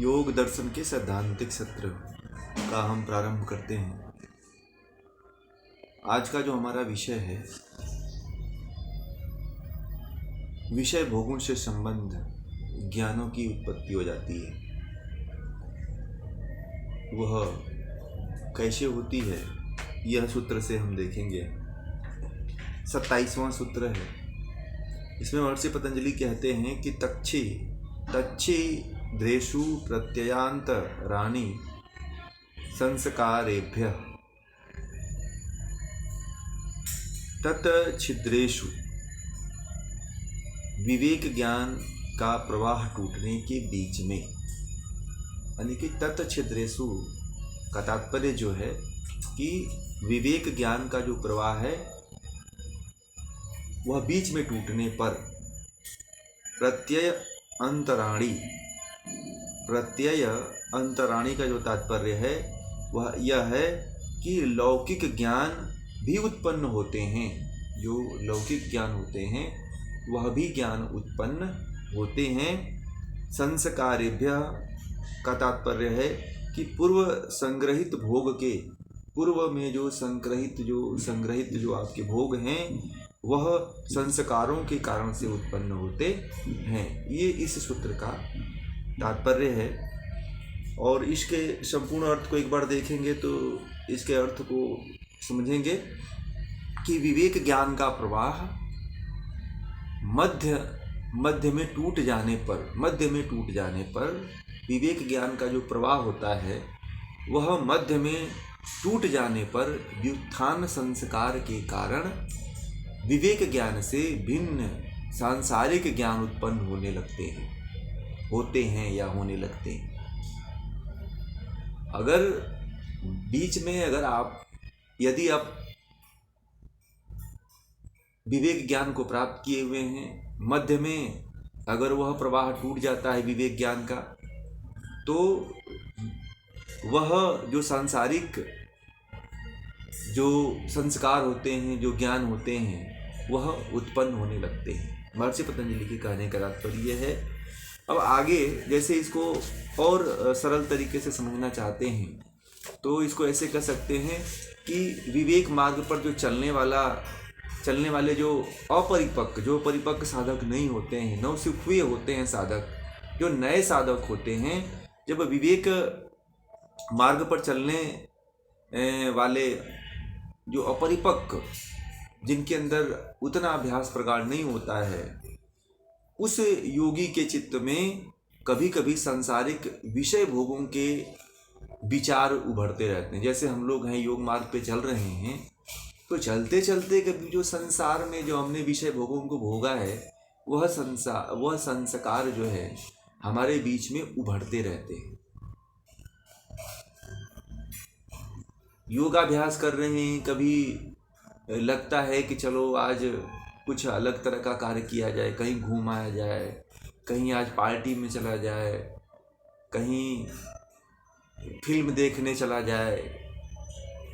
योग दर्शन के सैद्धांतिक सत्र का हम प्रारंभ करते हैं। आज का जो हमारा विषय है, विषय भोगों से संबंध ज्ञानों की उत्पत्ति हो जाती है। वह कैसे होती है, यह सूत्र से हम देखेंगे। 27वां सूत्र है। इसमें महर्षि पतंजलि कहते हैं कि तच्छी द्रेषु प्रत्ययांत राणी संस्कारेभ्य तत् छिद्रेषु विवेक ज्ञान का प्रवाह टूटने के बीच में, यानी कि तत् छिद्रेषु का तात्पर्य जो है कि विवेक ज्ञान का जो प्रवाह है वह बीच में टूटने पर प्रत्यय अंतराणी का जो तात्पर्य है वह यह है कि लौकिक ज्ञान भी उत्पन्न होते हैं। जो लौकिक ज्ञान होते हैं वह भी ज्ञान उत्पन्न होते हैं। संस्कारेभ्य का तात्पर्य है कि पूर्व संग्रहित भोग के, पूर्व में जो संग्रहित जो आपके भोग हैं वह संस्कारों के कारण से उत्पन्न होते हैं। ये इस सूत्र का तात्पर्य है। और इसके संपूर्ण अर्थ को एक बार देखेंगे तो इसके अर्थ को समझेंगे कि विवेक ज्ञान का प्रवाह मध्य में टूट जाने पर विवेक ज्ञान का जो प्रवाह होता है वह मध्य में टूट जाने पर व्युत्थान संस्कार के कारण विवेक ज्ञान से भिन्न सांसारिक ज्ञान उत्पन्न होने लगते हैं। अगर बीच में यदि आप विवेक ज्ञान को प्राप्त किए हुए हैं, मध्य में अगर वह प्रवाह टूट जाता है विवेक ज्ञान का, तो वह जो सांसारिक जो संस्कार होते हैं, जो ज्ञान होते हैं, वह उत्पन्न होने लगते हैं। महर्षि पतंजलि के कहने का तात्पर्य है। अब आगे जैसे इसको और सरल तरीके से समझना चाहते हैं तो इसको ऐसे कह सकते हैं कि विवेक मार्ग पर जो चलने वाले जो परिपक्व साधक नहीं होते हैं, नवसिखुए होते हैं साधक, जो नए साधक होते हैं, जब विवेक मार्ग पर चलने वाले जो अपरिपक्व, जिनके अंदर उतना अभ्यास प्रगाढ़ नहीं होता है, उस योगी के चित्त में कभी कभी सांसारिक विषय भोगों के विचार उभरते रहते हैं। जैसे हम लोग हैं, योग मार्ग पे चल रहे हैं, तो चलते चलते कभी जो संसार में जो हमने विषय भोगों को भोगा है वह संस्कार जो है हमारे बीच में उभरते रहते हैं। योगाभ्यास कर रहे हैं, कभी लगता है कि चलो आज कुछ अलग तरह का कार्य किया जाए, कहीं घूम आया जाए, कहीं आज पार्टी में चला जाए, कहीं फिल्म देखने चला जाए,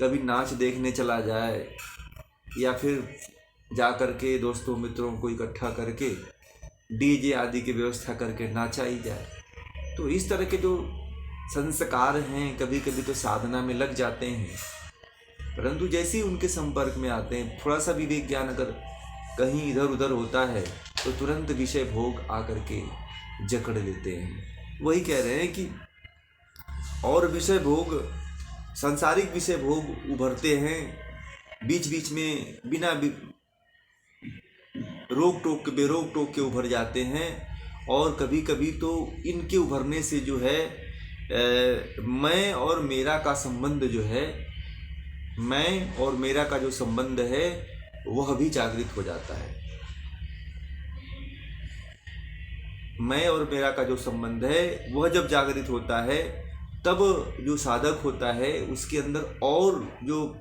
कभी नाच देखने चला जाए, या फिर जा कर के दोस्तों मित्रों को इकट्ठा करके डीजे आदि की व्यवस्था करके नाचा ही जाए। तो इस तरह के जो संस्कार हैं कभी कभी तो साधना में लग जाते हैं, परंतु जैसे ही उनके संपर्क में आते हैं, थोड़ा सा विवेक ज्ञान अगर कहीं इधर उधर होता है तो तुरंत विषय भोग आकर के जकड़ लेते हैं। वही कह रहे हैं कि और विषय भोग, सांसारिक विषय भोग उभरते हैं बीच बीच में, बिना बेरोक टोक के उभर जाते हैं। और कभी कभी तो इनके उभरने से जो है मैं और मेरा का संबंध है वह भी जागृत हो जाता है। मैं और मेरा का जो संबंध है वह जब जागृत होता है तब जो साधक होता है उसके अंदर और जो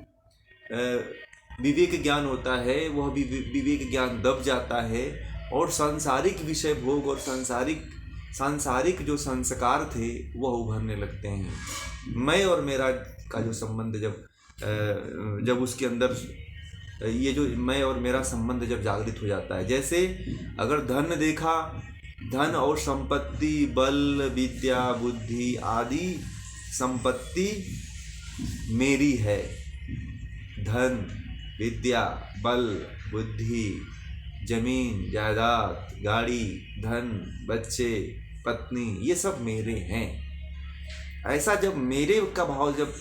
विवेक ज्ञान होता है वह भी विवेक ज्ञान दब जाता है, और सांसारिक विषय भोग और सांसारिक जो संस्कार थे वह उभरने लगते हैं। मैं और मेरा का जो संबंध जब उसके अंदर ये जो मैं और मेरा संबंध जब जागृत हो जाता है, जैसे अगर धन देखा धन और संपत्ति, बल, विद्या, बुद्धि आदि संपत्ति मेरी है। धन, विद्या, बल, बुद्धि, जमीन, जायदाद, गाड़ी, धन, बच्चे, पत्नी, ये सब मेरे हैं। ऐसा जब मेरे का भाव जब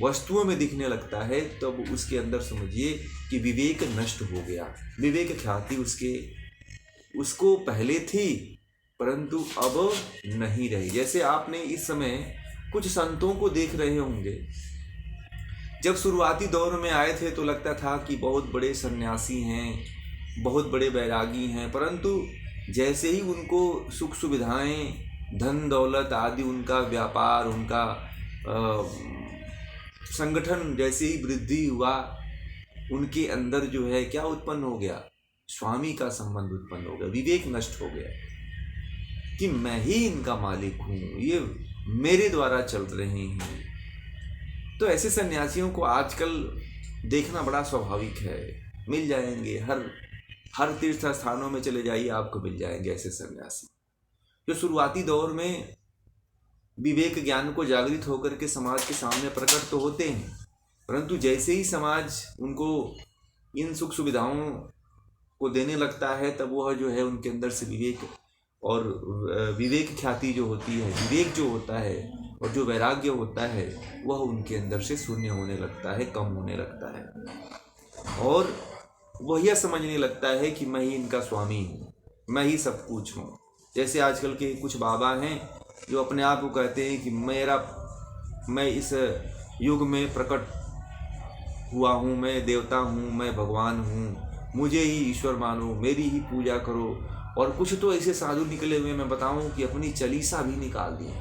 वस्तुओं में दिखने लगता है तब उसके अंदर समझिए कि विवेक नष्ट हो गया। विवेक ख्याति उसको पहले थी परंतु अब नहीं रही। जैसे आपने इस समय कुछ संतों को देख रहे होंगे, जब शुरुआती दौर में आए थे तो लगता था कि बहुत बड़े सन्यासी हैं, बहुत बड़े बैरागी हैं, परंतु जैसे ही उनको सुख सुविधाएं, धन दौलत आदि, उनका व्यापार, उनका संगठन जैसे ही वृद्धि हुआ, उनके अंदर जो है क्या उत्पन्न हो गया? स्वामी का संबंध उत्पन्न हो गया। विवेक नष्ट हो गया कि मैं ही इनका मालिक हूँ, ये मेरे द्वारा चल रहे हैं। तो ऐसे सन्यासियों को आजकल देखना बड़ा स्वाभाविक है। मिल जाएंगे, हर तीर्थ स्थानों में चले जाइए आपको मिल जाएंगे ऐसे सन्यासी जो शुरुआती दौर में विवेक ज्ञान को जागृत होकर के समाज के सामने प्रकट तो होते हैं, परंतु जैसे ही समाज उनको इन सुख सुविधाओं को देने लगता है तब वह जो है उनके अंदर से विवेक और विवेक ख्याति जो होती है, विवेक जो होता है और जो वैराग्य होता है वह उनके अंदर से शून्य होने लगता है, कम होने लगता है और वह यह समझने लगता है कि मैं ही इनका स्वामी हूँ, मैं ही सब कुछ हूँ। जैसे आजकल के कुछ बाबा हैं जो अपने आप को कहते हैं कि मैं इस युग में प्रकट हुआ हूँ, मैं देवता हूँ, मैं भगवान हूँ, मुझे ही ईश्वर मानो, मेरी ही पूजा करो। और कुछ तो ऐसे साधु निकले हुए मैं बताऊँ कि अपनी चालीसा भी निकाल दी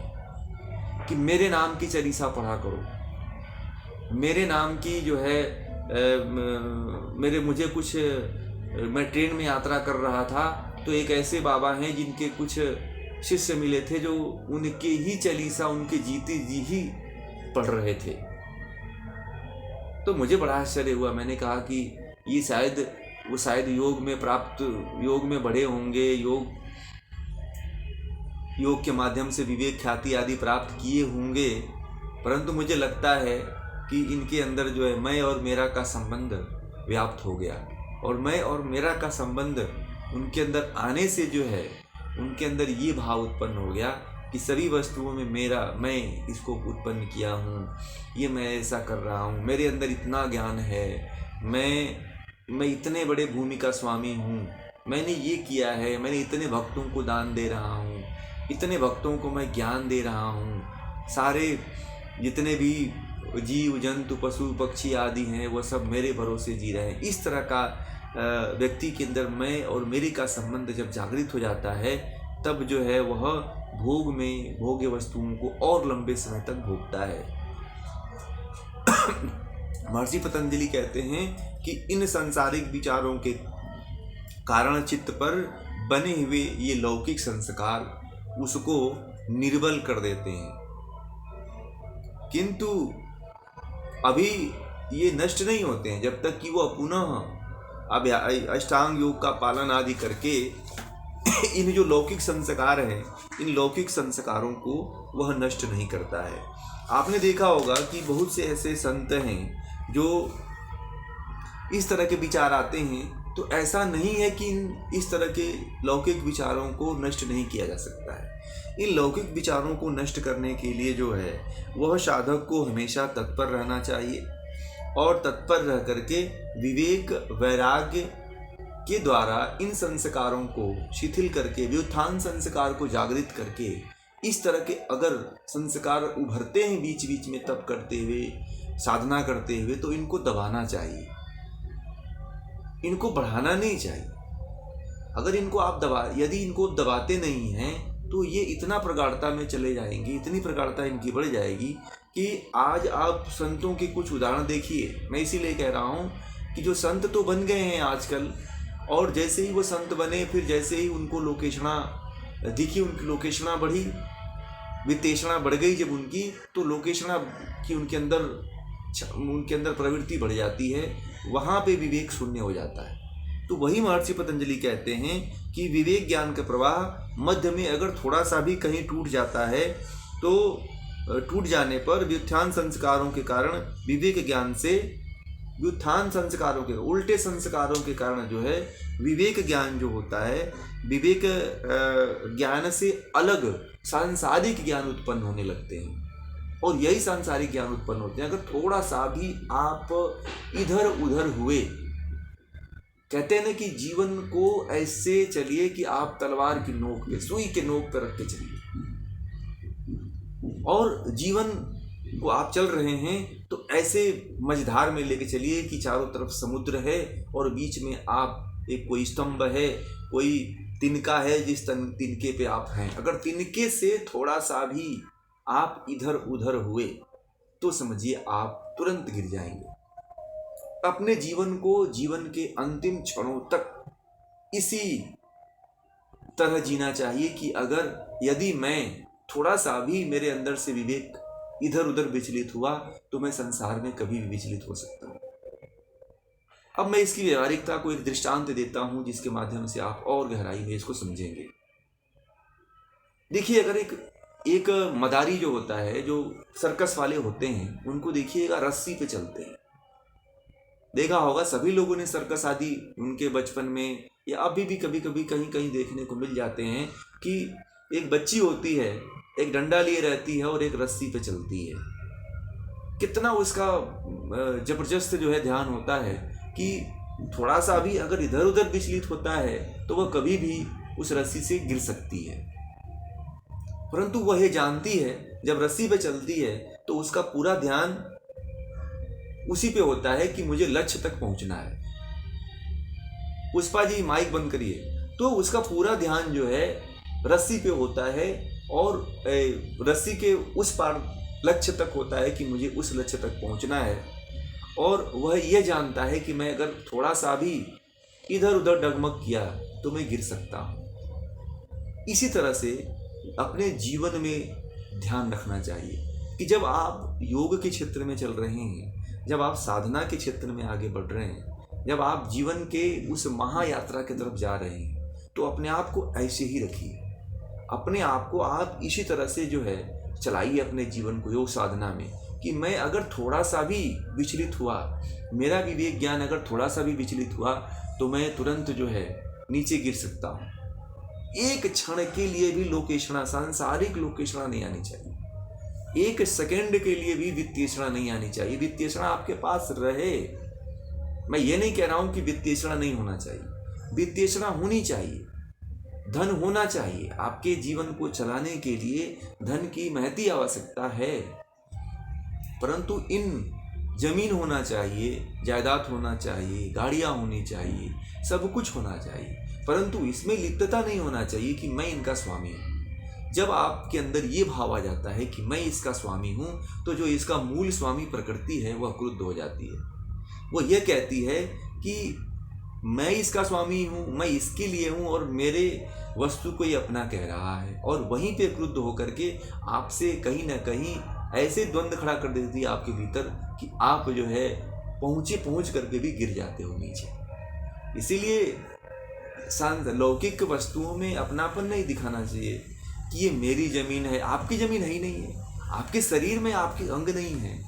कि मेरे नाम की चालीसा पढ़ा करो, मेरे नाम की जो है मुझे कुछ, मैं ट्रेन में यात्रा कर रहा था तो एक ऐसे बाबा हैं जिनके कुछ शिष्य मिले थे जो उनके ही चालीसा उनके जीते जी ही पढ़ रहे थे। तो मुझे बड़ा आश्चर्य हुआ। मैंने कहा कि ये शायद योग में बढ़े होंगे, योग के माध्यम से विवेक ख्याति आदि प्राप्त किए होंगे, परंतु मुझे लगता है कि इनके अंदर जो है मैं और मेरा का संबंध व्याप्त हो गया और मैं और मेरा का संबंध उनके अंदर आने से जो है उनके अंदर ये भाव उत्पन्न हो गया कि सभी वस्तुओं में मैं इसको उत्पन्न किया हूँ, ये मैं ऐसा कर रहा हूँ, मेरे अंदर इतना ज्ञान है, मैं इतने बड़े भूमि का स्वामी हूँ, मैंने ये किया है, मैंने इतने भक्तों को दान दे रहा हूँ, इतने भक्तों को मैं ज्ञान दे रहा हूँ, सारे जितने भी जीव जंतु पशु पक्षी आदि हैं वो सब मेरे भरोसे जी रहे हैं। इस तरह का व्यक्ति के अंदर मैं और मेरे का संबंध जब जागृत हो जाता है तब जो है वह भोग्य वस्तुओं को और लंबे समय तक भोगता है। महर्षि पतंजलि कहते हैं कि इन सांसारिक विचारों के कारण चित्त पर बने हुए ये लौकिक संस्कार उसको निर्बल कर देते हैं, किंतु अभी ये नष्ट नहीं होते हैं जब तक कि वो पुनः अब अष्टांग योग का पालन आदि करके इन जो लौकिक संस्कार हैं, इन लौकिक संस्कारों को वह नष्ट नहीं करता है। आपने देखा होगा कि बहुत से ऐसे संत हैं जो इस तरह के विचार आते हैं, तो ऐसा नहीं है कि इस तरह के लौकिक विचारों को नष्ट नहीं किया जा सकता है। इन लौकिक विचारों को नष्ट करने के लिए जो है वह साधक को हमेशा तत्पर रहना चाहिए और तत्पर रह करके विवेक वैराग्य के द्वारा इन संस्कारों को शिथिल करके व्युत्थान संस्कार को जागृत करके इस तरह के अगर संस्कार उभरते हैं बीच बीच में तप करते हुए, साधना करते हुए, तो इनको दबाना चाहिए, इनको बढ़ाना नहीं चाहिए। अगर इनको आप यदि इनको दबाते नहीं हैं तो ये इतना प्रगाढ़ता में चले जाएंगे, इतनी प्रगाढ़ता इनकी बढ़ जाएगी कि आज आप संतों के कुछ उदाहरण देखिए। मैं इसीलिए कह रहा हूँ कि जो संत तो बन गए हैं आजकल, और जैसे ही वो संत बने फिर जैसे ही उनको लोकेशना दिखी, उनकी लोकेशना बढ़ी, वित्तेषणा बढ़ गई जब उनकी, तो लोकेशना की उनके अंदर प्रवृत्ति बढ़ जाती है, वहाँ पे विवेक शून्य हो जाता है। तो वही महर्षि पतंजलि कहते हैं कि विवेक ज्ञान का प्रवाह मध्य में अगर थोड़ा सा भी कहीं टूट जाता है तो टूट जाने पर व्युत्थान संस्कारों के कारण विवेक ज्ञान से व्युत्थान संस्कारों के उल्टे संस्कारों के कारण जो है विवेक ज्ञान जो होता है, विवेक ज्ञान से अलग सांसारिक ज्ञान उत्पन्न होने लगते हैं। और यही सांसारिक ज्ञान उत्पन्न होते हैं अगर थोड़ा सा भी आप इधर उधर हुए। कहते हैं ना कि जीवन को ऐसे चलिए कि आप तलवार की नोक पे, सुई के नोक पर रख के चलिए। और जीवन को आप चल रहे हैं तो ऐसे मझधार में लेके चलिए कि चारों तरफ समुद्र है और बीच में आप एक कोई स्तंभ है, कोई तिनका है, जिस तिनके पे आप हैं। अगर तिनके से थोड़ा सा भी आप इधर उधर हुए तो समझिए आप तुरंत गिर जाएंगे। अपने जीवन को जीवन के अंतिम क्षणों तक इसी तरह जीना चाहिए कि अगर यदि मैं थोड़ा सा भी मेरे अंदर से विवेक इधर उधर विचलित हुआ तो मैं संसार में कभी भी विचलित हो सकता हूं। अब मैं इसकी व्यवहारिकता को एक दृष्टांत देता हूं जिसके माध्यम से आप और गहराई में इसको समझेंगे। देखिए, अगर एक मदारी जो होता है, जो सर्कस वाले होते हैं, उनको देखिएगा रस्सी पे चलते हैं। देखा होगा सभी लोगों ने सर्कस आदि उनके बचपन में या अभी भी कभी कभी कहीं कहीं देखने को मिल जाते हैं कि एक बच्ची होती है, एक डंडा लिए रहती है और एक रस्सी पे चलती है। कितना उसका जबरदस्त जो है ध्यान होता है कि थोड़ा सा भी अगर इधर उधर विचलित होता है तो वह कभी भी उस रस्सी से गिर सकती है। परंतु वह ये जानती है जब रस्सी पे चलती है तो उसका पूरा ध्यान उसी पे होता है कि मुझे लक्ष्य तक पहुंचना है। पुष्पा जी माइक बंद करिए। तो उसका पूरा ध्यान जो है रस्सी पे होता है और रस्सी के उस पार लक्ष्य तक होता है कि मुझे उस लक्ष्य तक पहुंचना है। और वह यह जानता है कि मैं अगर थोड़ा सा भी इधर उधर डगमग किया तो मैं गिर सकता हूं। इसी तरह से अपने जीवन में ध्यान रखना चाहिए कि जब आप योग के क्षेत्र में चल रहे हैं, जब आप साधना के क्षेत्र में आगे बढ़ रहे हैं, जब आप जीवन के उस महायात्रा की तरफ जा रहे हैं, तो अपने आप को ऐसे ही रखिए। अपने आप को आप इसी तरह से जो है चलाइए अपने जीवन को योग साधना में कि मैं अगर थोड़ा सा भी विचलित हुआ, मेरा विवेक ज्ञान अगर थोड़ा सा भी विचलित हुआ तो मैं तुरंत जो है नीचे गिर सकता हूँ। एक क्षण के लिए भी लोकेशना, सांसारिक लोकेशना नहीं आनी चाहिए। एक सेकंड के लिए भी वित्तीयषणा नहीं आनी चाहिए। वित्तीयषणा आपके पास रहे। मैं ये नहीं कह रहा हूं कि वित्तीयषणा नहीं होना चाहिए, वित्तीयषणा होनी चाहिए। धन होना चाहिए। आपके जीवन को चलाने के लिए धन की महती आवश्यकता है, परंतु इन जमीन होना चाहिए, जायदाद होना चाहिए, गाड़ियां होनी चाहिए, सब कुछ होना चाहिए, परंतु इसमें लिप्तता नहीं होना चाहिए कि मैं इनका स्वामी हूं। जब आपके अंदर ये भाव आ जाता है कि मैं इसका स्वामी हूं, तो जो इसका मूल स्वामी प्रकृति है वह क्रुद्ध हो जाती है। वो ये कहती है कि मैं इसका स्वामी हूं, मैं इसके लिए हूं और मेरे वस्तु को ये अपना कह रहा है। और वहीं पे क्रुद्ध होकर के आपसे कहीं ना कहीं ऐसे द्वंद्व खड़ा कर देती है आपके भीतर कि आप जो है पहुंच करके भी गिर जाते हो नीचे। इसीलिए लौकिक वस्तुओं में अपनापन नहीं दिखाना चाहिए कि ये मेरी जमीन है। आपकी जमीन है ही नहीं है। आपके शरीर में आपके अंग नहीं है।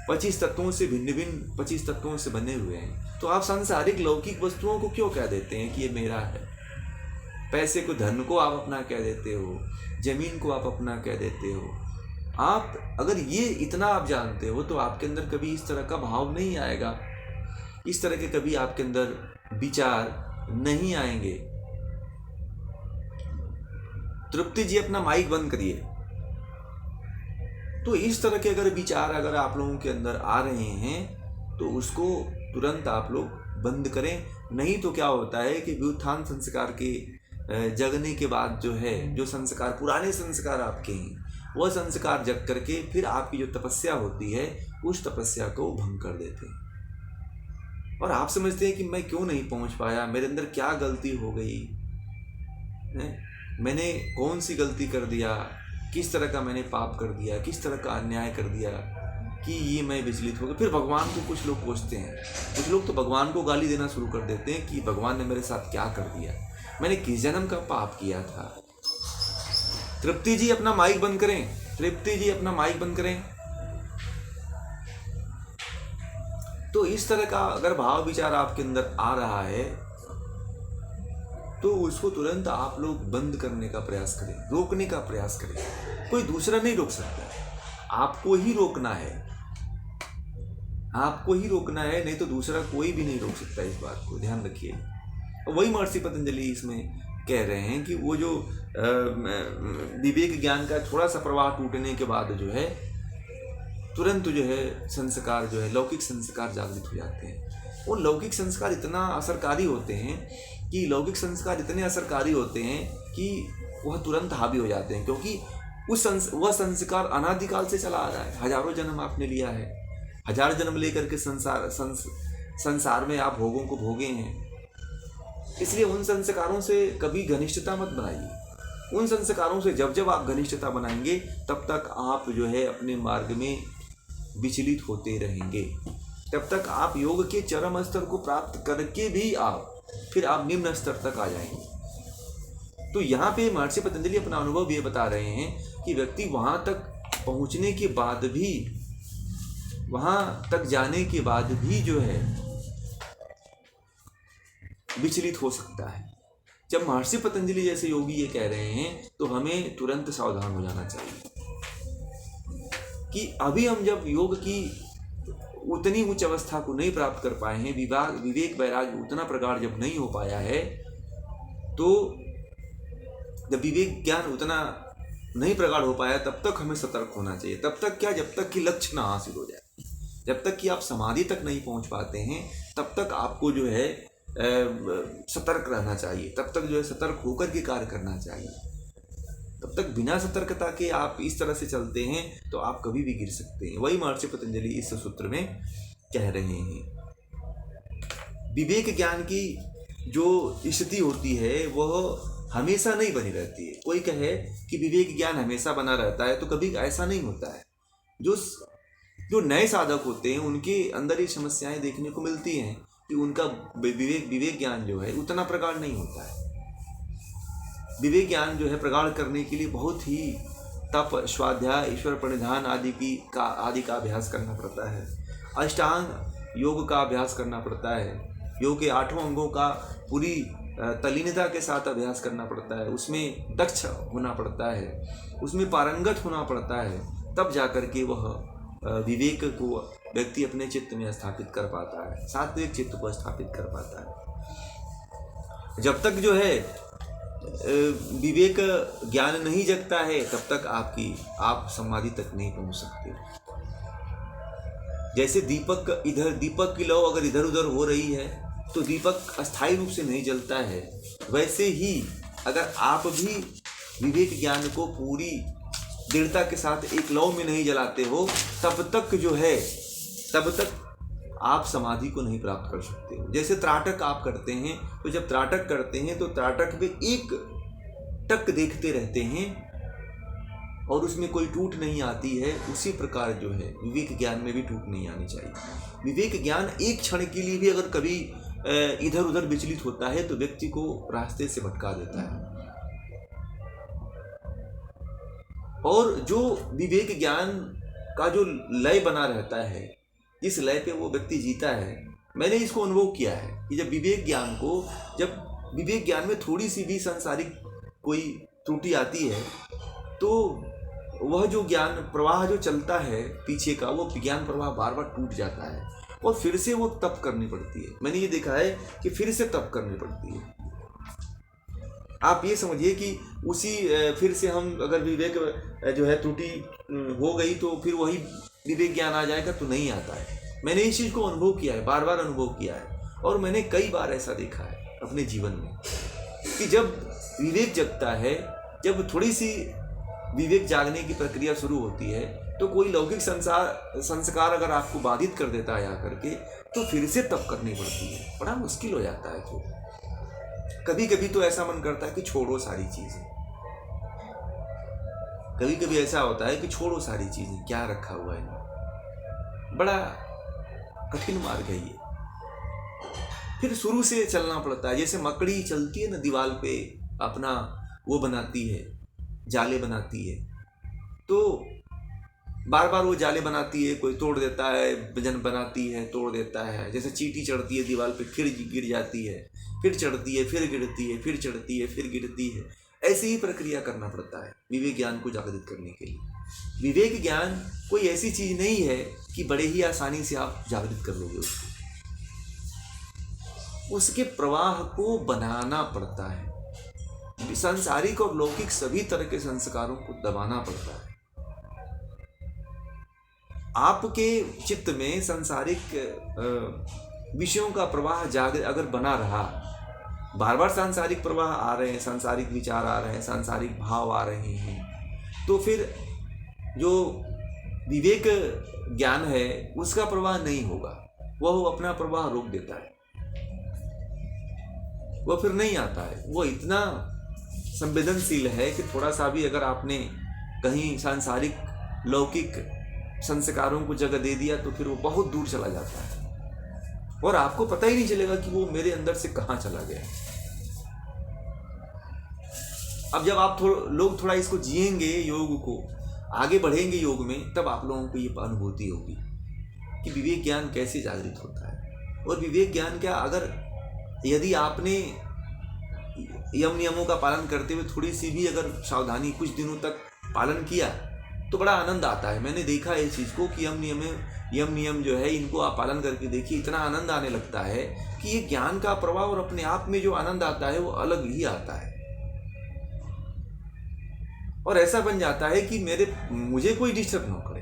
25 तत्वों से भिन्न भिन्न 25 तत्वों से बने हुए हैं। तो आप सांसारिक लौकिक वस्तुओं को क्यों कह देते हैं कि ये मेरा है? पैसे को, धन को आप अपना कह देते हो, जमीन को आप अपना कह देते हो। आप अगर ये इतना आप जानते हो तो आपके अंदर कभी इस तरह का भाव नहीं आएगा, इस तरह के कभी आपके अंदर विचार नहीं आएंगे। तृप्ति जी अपना माइक बंद करिए। तो इस तरह के अगर विचार अगर आप लोगों के अंदर आ रहे हैं तो उसको तुरंत आप लोग बंद करें। नहीं तो क्या होता है कि व्युत्थान संस्कार के जगने के बाद जो है, जो संस्कार पुराने संस्कार आपके हैं, वह संस्कार जग करके फिर आपकी जो तपस्या होती है उस तपस्या को भंग कर देते हैं। और आप समझते हैं कि मैं क्यों नहीं पहुंच पाया, मेरे अंदर क्या गलती हो गई, मैंने कौन सी गलती कर दिया, किस तरह का मैंने पाप कर दिया, किस तरह का अन्याय कर दिया। कि ये मैं विचलित हो गया। फिर भगवान को कुछ लोग कोसते हैं, कुछ लोग तो भगवान को गाली देना शुरू कर देते हैं कि भगवान ने मेरे साथ क्या कर दिया, मैंने किस जन्म का पाप किया था। तृप्ति जी अपना माइक बंद करें, तृप्ति जी अपना माइक बंद करें। तो इस तरह का अगर भाव विचार आपके अंदर आ रहा है तो उसको तुरंत आप लोग बंद करने का प्रयास करें, रोकने का प्रयास करें। कोई दूसरा नहीं रोक सकता, आपको ही रोकना है, आपको ही रोकना है, नहीं तो दूसरा कोई भी नहीं रोक सकता। इस बात को ध्यान रखिए। वही महर्षि पतंजलि इसमें कह रहे हैं कि वो जो विवेक ज्ञान का थोड़ा सा प्रवाह टूटने के बाद जो है तुरंत जो है संस्कार जो है लौकिक संस्कार जागृत हो जाते हैं। वो लौकिक संस्कार इतना असरकारी होते हैं कि वह तुरंत हावी हो जाते हैं, क्योंकि वह संस्कार अनादिकाल से चला आ रहा है। हजारों जन्म आपने लिया है, हजार जन्म लेकर के संसार में आप भोगों को भोगे हैं। इसलिए उन संस्कारों से कभी घनिष्ठता मत बनाइए। उन संस्कारों से जब आप घनिष्ठता बनाएंगे तब तक आप जो है अपने मार्ग में विचलित होते रहेंगे। तब तक आप योग के चरम स्तर को प्राप्त करके भी फिर आप निम्न स्तर तक आ जाएंगे। तो यहाँ पे महर्षि पतंजलि अपना अनुभव ये बता रहे हैं कि व्यक्ति वहाँ तक पहुँचने के बाद भी, वहाँ तक जाने के बाद भी जो है विचलित हो सकता है। जब महर्षि पतंजलि जैसे योगी ये कह रहे हैं तो हमें तुरंत सावधान हो जाना चाहिए कि अभी हम जब योग की उतनी उच्च अवस्था को नहीं प्राप्त कर पाए हैं, विवेक वैराग्य उतना प्रगाढ़ जब नहीं हो पाया है, तो जब विवेक ज्ञान उतना नहीं प्रगाढ़ हो पाया तब तक हमें सतर्क होना चाहिए। तब तक क्या, जब तक कि लक्ष्य ना हासिल हो जाए, जब तक कि आप समाधि तक नहीं पहुंच पाते हैं तब तक आपको जो है सतर्क रहना चाहिए। तब तक जो है सतर्क होकर के कार्य करना चाहिए। तब तक बिना सतर्कता के आप इस तरह से चलते हैं तो आप कभी भी गिर सकते हैं। वही महर्षि पतंजलि इस सूत्र में कह रहे हैं। विवेक ज्ञान की जो स्थिति होती है वह हमेशा नहीं बनी रहती है। कोई कहे कि विवेक ज्ञान हमेशा बना रहता है तो कभी ऐसा नहीं होता है। जो नए साधक होते हैं उनके अंदर ये समस्याएं देखने को मिलती हैं कि उनका विवेक ज्ञान जो है उतना प्रगाढ़ नहीं होता है। विवेक ज्ञान जो है प्रगाढ़ करने के लिए बहुत ही तप, स्वाध्याय, ईश्वर प्रणिधान आदि का अभ्यास करना पड़ता है। अष्टांग योग का अभ्यास करना पड़ता है। योग के 8 अंगों का पूरी तल्लीनता के साथ अभ्यास करना पड़ता है। उसमें दक्ष होना पड़ता है, उसमें पारंगत होना पड़ता है, तब जाकर के वह विवेक को व्यक्ति अपने चित्त में स्थापित कर पाता है, सात्विक चित्त को स्थापित कर पाता है। जब तक जो है विवेक ज्ञान नहीं जगता है तब तक आप समाधि तक नहीं पहुंच सकते। जैसे दीपक की लौ अगर इधर उधर हो रही है तो दीपक अस्थायी रूप से नहीं जलता है, वैसे ही अगर आप भी विवेक ज्ञान को पूरी दृढ़ता के साथ एक लौ में नहीं जलाते हो तब तक आप समाधि को नहीं प्राप्त कर सकते हो। जैसे त्राटक आप करते हैं तो जब त्राटक करते हैं तो त्राटक में एक टक देखते रहते हैं और उसमें कोई टूट नहीं आती है। उसी प्रकार जो है विवेक ज्ञान में भी टूट नहीं आनी चाहिए। विवेक ज्ञान एक क्षण के लिए भी अगर कभी इधर उधर विचलित होता है तो व्यक्ति को रास्ते से भटका देता है। और जो विवेक ज्ञान का जो लय बना रहता है, इस लय पे वो व्यक्ति जीता है। मैंने इसको अनुभव किया है कि जब विवेक ज्ञान में थोड़ी सी भी सांसारिक कोई त्रुटि आती है तो वह जो ज्ञान प्रवाह जो चलता है पीछे का, वो ज्ञान प्रवाह बार बार टूट जाता है और फिर से वो तप करनी पड़ती है। मैंने ये देखा है कि फिर से तप करनी पड़ती है। आप ये समझिए कि फिर से हम अगर विवेक जो है त्रुटि हो गई तो फिर वही विवेक ज्ञान आ जाएगा तो नहीं आता है। मैंने इस चीज़ को अनुभव किया है, बार बार अनुभव किया है और मैंने कई बार ऐसा देखा है अपने जीवन में कि जब विवेक जगता है, जब थोड़ी सी विवेक जागने की प्रक्रिया शुरू होती है तो कोई लौकिक संस्कार अगर आपको बाधित कर देता है आकर के तो फिर से तप करनी पड़ती है। बड़ा मुश्किल हो जाता है। फिर कभी कभी तो ऐसा मन करता है कि छोड़ो सारी चीज़ें। कभी कभी ऐसा होता है कि छोड़ो सारी चीज़ें, क्या रखा हुआ है। बड़ा कठिन मार्ग है ये। फिर शुरू से चलना पड़ता है, जैसे मकड़ी चलती है ना दीवार पे, अपना वो बनाती है, जाले बनाती है, तो बार बार वो जाले बनाती है, कोई तोड़ देता है, वजन बनाती है, तोड़ देता है। जैसे चींटी चढ़ती है दीवार पे, फिर गिर जाती है, फिर चढ़ती है, फिर गिरती है, फिर चढ़ती है, फिर गिरती है। ऐसी ही प्रक्रिया करना पड़ता है विवेक ज्ञान को जागृत करने के लिए। विवेक ज्ञान कोई ऐसी चीज नहीं है कि बड़े ही आसानी से आप जागृत कर लोगे उसको। उसके प्रवाह को बनाना पड़ता है। सांसारिक और लौकिक सभी तरह के संस्कारों को दबाना पड़ता है। आपके चित्त में सांसारिक विषयों का प्रवाह जागृत अगर बना रहा, बार बार सांसारिक प्रवाह आ रहे हैं, सांसारिक विचार आ रहे हैं, सांसारिक भाव आ रहे हैं, तो फिर जो विवेक ज्ञान है उसका प्रवाह नहीं होगा। वह अपना प्रवाह रोक देता है, वह फिर नहीं आता है। वो इतना संवेदनशील है कि थोड़ा सा भी अगर आपने कहीं सांसारिक लौकिक संस्कारों को जगह दे दिया तो फिर वो बहुत दूर चला जाता है और आपको पता ही नहीं चलेगा कि वो मेरे अंदर से कहाँ चला गया। अब जब आप लोग थोड़ा इसको जिएंगे, योग को आगे बढ़ेंगे योग में, तब आप लोगों को ये अनुभूति होगी कि विवेक ज्ञान कैसे जागृत होता है। और विवेक ज्ञान क्या, अगर यदि आपने यम नियमों का पालन करते हुए थोड़ी सी भी अगर सावधानी कुछ दिनों तक पालन किया तो बड़ा आनंद आता है। मैंने देखा है इस चीज़ को कि यम नियम जो है इनको आप पालन करके देखिए, इतना आनंद आने लगता है कि ये ज्ञान का प्रभाव और अपने आप में जो आनंद आता है वो अलग ही आता है। और ऐसा बन जाता है कि मुझे कोई डिस्टर्ब ना करे,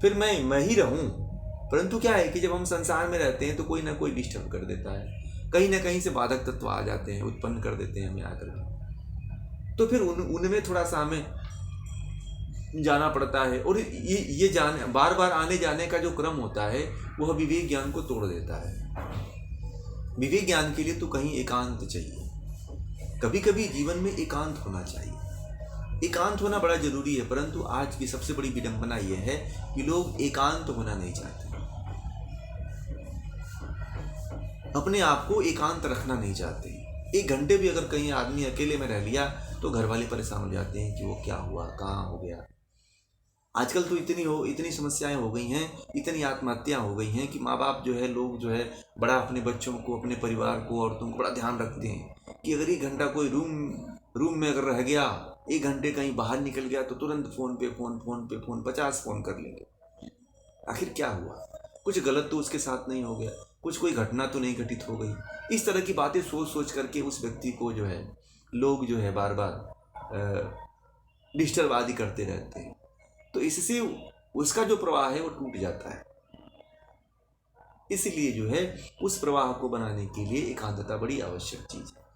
फिर मैं ही रहूं। परंतु क्या है कि जब हम संसार में रहते हैं तो कोई ना कोई डिस्टर्ब कर देता है, कहीं ना कहीं से बाधक तत्व आ जाते हैं, उत्पन्न कर देते हैं हमें आकर। तो फिर उनमें थोड़ा सा हमें जाना पड़ता है। और ये बार बार आने जाने का जो क्रम होता है वह विवेक ज्ञान को तोड़ देता है। विवेक ज्ञान के लिए तो कहीं एकांत चाहिए। कभी कभी जीवन में एकांत होना चाहिए। एकांत होना बड़ा जरूरी है, परंतु आज की सबसे बड़ी विडंबना यह है कि लोग एकांत होना नहीं चाहते, अपने आप को एकांत रखना नहीं चाहते। एक घंटे भी अगर कहीं आदमी अकेले में रह लिया तो घर वाले परेशान हो जाते हैं कि वो क्या हुआ, कहाँ हो गया। आजकल तो इतनी समस्याएं हो गई हैं, इतनी आत्महत्या हो गई हैं कि माँ बाप जो है, लोग जो है बड़ा अपने बच्चों को, अपने परिवार को, औरतों को बड़ा ध्यान रखते हैं कि अगर 1 घंटा कोई रूम में अगर रह गया, 1 घंटे कहीं बाहर निकल गया तो तुरंत फोन पे फोन 50 फोन कर लेंगे। आखिर क्या हुआ, कुछ गलत तो उसके साथ नहीं हो गया, कोई घटना तो नहीं घटित हो गई। इस तरह की बातें सोच करके उस व्यक्ति को जो है लोग जो है बार बार डिस्टर्ब आदि करते रहते हैं। तो इससे उसका जो प्रवाह है वो टूट जाता है। इसलिए जो है उस प्रवाह को बनाने के लिए एकांतता बड़ी आवश्यक चीज है।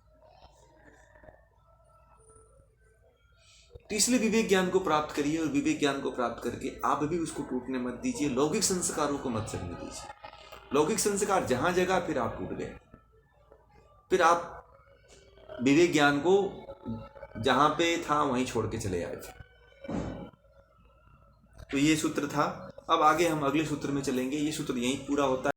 तो इसलिए विवेक ज्ञान को प्राप्त करिए, और विवेक ज्ञान को प्राप्त करके आप भी उसको टूटने मत दीजिए, लौकिक संस्कारों को मत चलने दीजिए। लौकिक संस्कार जहां जगह फिर आप टूट गए, फिर आप विवेक ज्ञान को जहां पे था वहीं छोड़ के चले आए। तो ये सूत्र था। अब आगे हम अगले सूत्र में चलेंगे। ये सूत्र यहीं पूरा होता है।